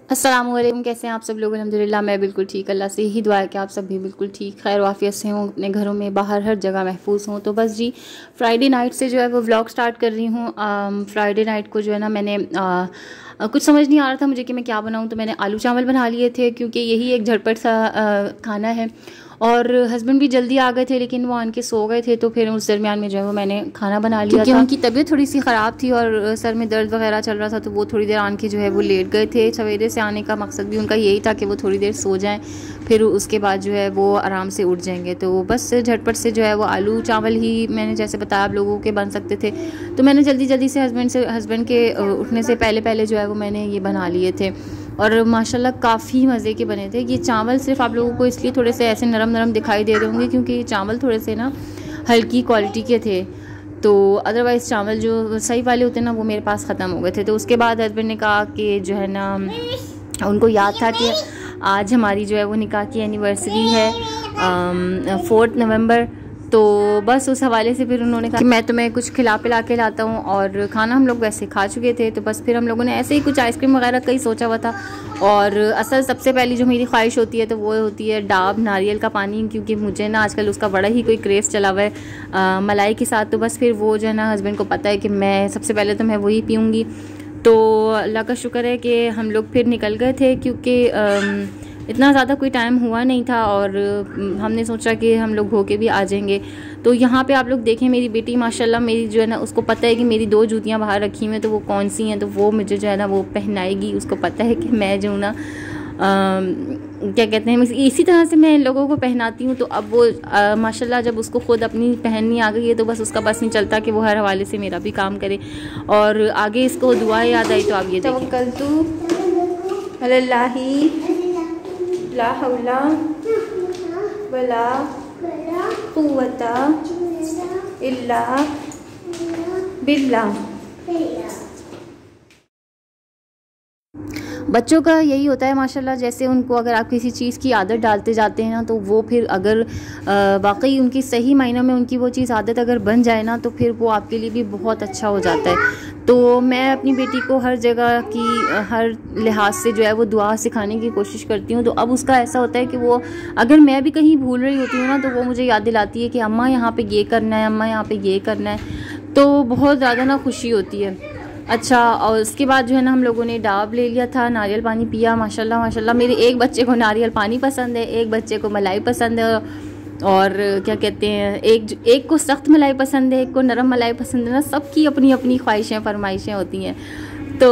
अस्सलामुअलैकुम, कैसे हैं आप सब लोग। अल्हम्दुलिल्लाह मैं बिल्कुल ठीक, अल्लाह से ही दुआ है कि आप सब भी बिल्कुल ठीक खैर वाफियत से हों, अपने घरों में बाहर हर जगह महफूज हों। तो बस जी फ्राइडे नाइट से जो है वो व्लॉग स्टार्ट कर रही हूँ। फ्राइडे नाइट को जो है ना मैंने कुछ समझ नहीं आ रहा था मुझे कि मैं क्या बनाऊँ, तो मैंने आलू चावल बना लिए थे क्योंकि यही एक झटपट सा खाना है। और हस्बैंड भी जल्दी आ गए थे लेकिन वो आन के सो गए थे, तो फिर उस दरमियान में जो है वो मैंने खाना बना लिया क्योंकि उनकी तबीयत थोड़ी सी ख़राब थी और सर में दर्द वगैरह चल रहा था, तो वो थोड़ी देर आन के जो है वो लेट गए थे। सवेरे से आने का मकसद भी उनका यही था कि वो थोड़ी देर सो जाएं, फिर उसके बाद जो है वो आराम से उठ जाएंगे। तो बस झटपट से जो है वो आलू चावल ही मैंने जैसे बताया आप लोगों के बन सकते थे, तो मैंने जल्दी जल्दी से हस्बैंड के उठने से पहले जो है वो मैंने ये बना लिए थे और माशाल्लाह काफ़ी मज़े के बने थे। ये चावल सिर्फ आप लोगों को इसलिए थोड़े से ऐसे नरम नरम दिखाई दे रहे होंगे क्योंकि ये चावल थोड़े से ना हल्की क्वालिटी के थे, तो अदरवाइज़ चावल जो सही वाले होते ना वो मेरे पास ख़त्म हो गए थे। तो उसके बाद हस्बैंड ने कहा कि जो है ना उनको याद था कि आज हमारी जो है वो निकाह की एनिवर्सरी है 4 नवंबर, तो बस उस हवाले से फिर उन्होंने कहा कि मैं तुम्हें कुछ खिला पिला के लाता हूँ। और खाना हम लोग वैसे खा चुके थे, तो बस फिर हम लोगों ने ऐसे ही कुछ आइसक्रीम वगैरह का ही सोचा हुआ था। और असल सबसे पहली जो मेरी ख्वाहिश होती है तो वो होती है डाब नारियल का पानी, क्योंकि मुझे ना आजकल उसका बड़ा ही कोई क्रेज़ चला हुआ है मलाई के साथ। तो बस फिर वो जो है ना हस्बैंड को पता है कि मैं सबसे पहले तो मैं वही पीऊँगी। तो अल्लाह का शुक्र है कि हम लोग फिर निकल गए थे क्योंकि इतना ज़्यादा कोई टाइम हुआ नहीं था और हमने सोचा कि हम लोग होके भी आ जाएंगे। तो यहाँ पे आप लोग देखें मेरी बेटी माशाल्लाह मेरी जो है ना उसको पता है कि मेरी 2 जूतियाँ बाहर रखी हुई हैं, तो वो कौन सी हैं, तो वो मुझे जो है ना वो पहनाएगी। उसको पता है कि मैं जो ना क्या कहते हैं इसी तरह से मैं इन लोगों को पहनाती हूँ। तो अब वो माशाल्लाह जब उसको ख़ुद अपनी पहननी आ गई है तो बस उसका बस नहीं चलता कि वो हर हवाले से मेरा भी काम करे। और आगे इसको दुआ याद आई, तो आप ये देखिए तवक्कलतु अलल्लाहि ला हौला वला कुव्वता इल्ला बिल्लाह। बच्चों का यही होता है माशाल्लाह, जैसे उनको अगर आप किसी चीज़ की आदत डालते जाते हैं ना तो वो फिर अगर वाकई उनकी सही मायनों में उनकी वो चीज़ आदत अगर बन जाए ना तो फिर वो आपके लिए भी बहुत अच्छा हो जाता है। तो मैं अपनी बेटी को हर जगह की हर लिहाज से जो है वो दुआ सिखाने की कोशिश करती हूँ। तो अब उसका ऐसा होता है कि वो अगर मैं भी कहीं भूल रही होती हूँ ना तो वो मुझे याद दिलाती है कि अम्मा यहाँ पे ये करना है, अम्मा यहाँ पे ये करना है, तो बहुत ज़्यादा ना खुशी होती है। अच्छा, और उसके बाद जो है ना हम लोगों ने डाब ले लिया था, नारियल पानी पिया। माशाल्लाह माशाल्लाह मेरे एक बच्चे को नारियल पानी पसंद है, एक बच्चे को मलाई पसंद है और क्या कहते हैं एक को सख्त मलाई पसंद है, एक को नरम मलाई पसंद है ना। सबकी अपनी अपनी ख्वाहिशें फरमाइशें होती हैं। तो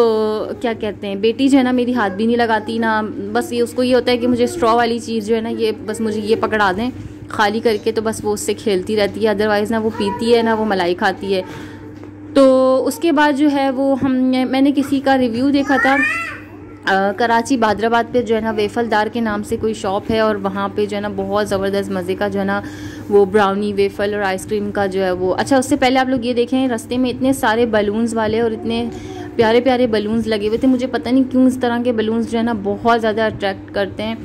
क्या कहते हैं बेटी जो है ना मेरी हाथ भी नहीं लगाती ना, बस ये उसको ये होता है कि मुझे स्ट्रॉ वाली चीज़ जो है ना ये बस मुझे ये पकड़ा दें खाली करके, तो बस वो उससे खेलती रहती है। अदरवाइज़ ना वो पीती है ना वो मलाई खाती है। तो उसके बाद जो है वो मैंने किसी का रिव्यू देखा था कराची बादराबाद पे जो है ना वेफलदार के नाम से कोई शॉप है और वहाँ पे जो है ना बहुत ज़बरदस्त मज़े का जो है ना वो ब्राउनी वेफल और आइसक्रीम का जो है वो। अच्छा, उससे पहले आप लोग ये देखें रास्ते में इतने सारे बलून्स वाले और इतने प्यारे प्यारे बलून्स लगे हुए थे। मुझे पता नहीं क्यों इस तरह के बलून्स जो है ना बहुत ज़्यादा अट्रैक्ट करते हैं।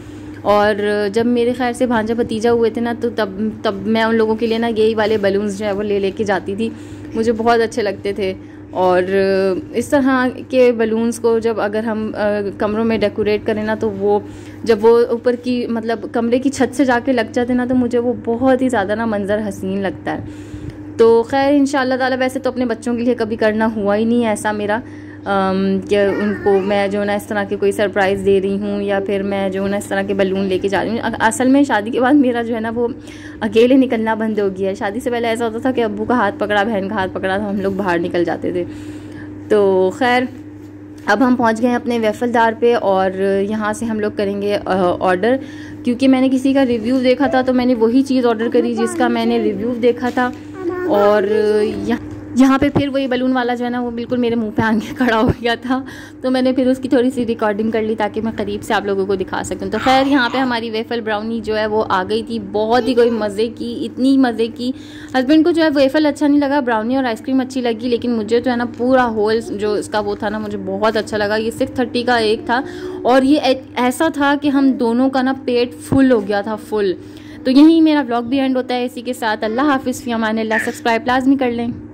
और जब मेरे ख़ैर से भांजा भतीजा हुए थे ना तो तब मैं उन लोगों के लिए ना यही वाले बलून्स जो है वो ले के जाती थी, मुझे बहुत अच्छे लगते थे। और इस तरह के बलून्स को जब अगर हम कमरों में डेकोरेट करें ना तो वो जब वो ऊपर की मतलब कमरे की छत से जाके लग जाते ना तो मुझे वो बहुत ही ज़्यादा ना मंज़र हसीन लगता है। तो खैर इंशाअल्लाह ताला वैसे तो अपने बच्चों के लिए कभी करना हुआ ही नहीं है ऐसा मेरा कि उनको मैं जो ना इस तरह के कोई सरप्राइज़ दे रही हूँ या फिर मैं जो ना इस तरह के बलून लेके जा रही हूँ। असल में शादी के बाद मेरा जो है ना वो अकेले निकलना बंद हो गया है। शादी से पहले ऐसा होता था कि अब्बू का हाथ पकड़ा बहन का हाथ पकड़ा तो हम लोग बाहर निकल जाते थे। तो खैर अब हम पहुँच गए अपने वेफलदार पे और यहाँ से हम लोग करेंगे ऑर्डर, क्योंकि मैंने किसी का रिव्यू देखा था तो मैंने वही चीज़ ऑर्डर करी जिसका मैंने रिव्यू देखा था। और यहाँ पे फिर वही बलून वाला जो है ना वो बिल्कुल मेरे मुंह पे आके खड़ा हो गया था, तो मैंने फिर उसकी थोड़ी सी रिकॉर्डिंग कर ली ताकि मैं करीब से आप लोगों को दिखा सकूँ। तो खैर यहाँ पे हमारी वेफल ब्राउनी जो है वो आ गई थी, बहुत ही कोई मज़े की, इतनी मज़े की। हस्बैंड को जो है वेफल अच्छा नहीं लगा, ब्राउनी और आइसक्रीम अच्छी लगी, लेकिन मुझे जो है ना पूरा होल जो इसका वो था ना मुझे बहुत अच्छा लगा। ये 630 का एक था और ये ऐसा था कि हम दोनों का ना पेट फुल हो गया था, फुल। तो यहीं मेरा व्लॉग भी एंड होता है इसी के साथ। अल्लाह हाफिज़, फ़ी अमान अल्लाह। सब्सक्राइब लाज़मी कर लें।